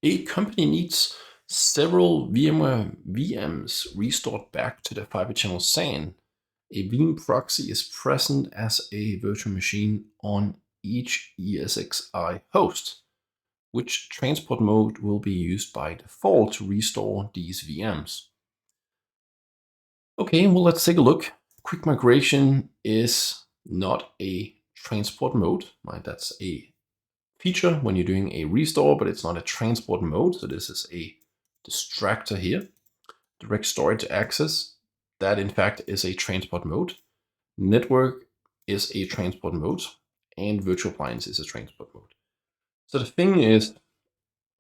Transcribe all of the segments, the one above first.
A company needs several VMware VMs restored back to the fiber channel SAN. A Veeam proxy is present as a virtual machine on each ESXi host. Which transport mode will be used by default to restore these VMs? Okay, well, let's take a look. Quick migration is not a transport mode, right? That's a feature when you're doing a restore, but it's not a transport mode. So this is a distractor here. Direct storage access, that in fact is a transport mode. Network is a transport mode, and virtual appliance is a transport mode. So the thing is,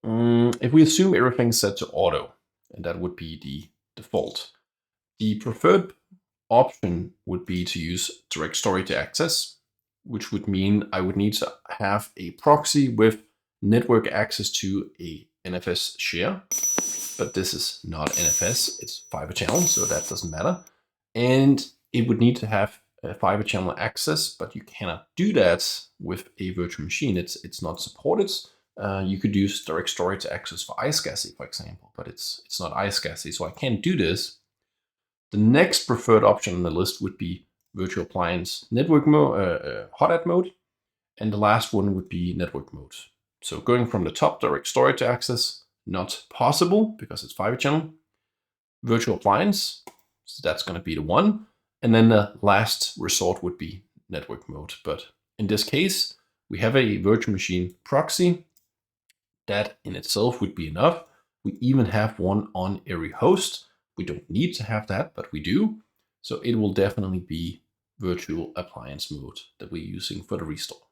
if we assume everything's set to auto, and that would be the default, the preferred option would be to use direct storage access, which would mean I would need to have a proxy with network access to a NFS share. But this is not NFS, it's fiber channel, so that doesn't matter. And it would need to have a fiber channel access, but you cannot do that with a virtual machine. It's not supported. You could use direct storage access for iSCSI, for example, but it's not iSCSI, so I can't do this. The next preferred option on the list would be virtual appliance network mode, hot mode, and the last one would be network mode. So going from the top, direct storage access, not possible because it's fiber channel. Virtual appliance, so that's going to be the one. And then the last resort would be network mode. But in this case, we have a virtual machine proxy. That in itself would be enough. We even have one on every host. We don't need to have that, but we do. So it will definitely be virtual appliance mode that we're using for the restore.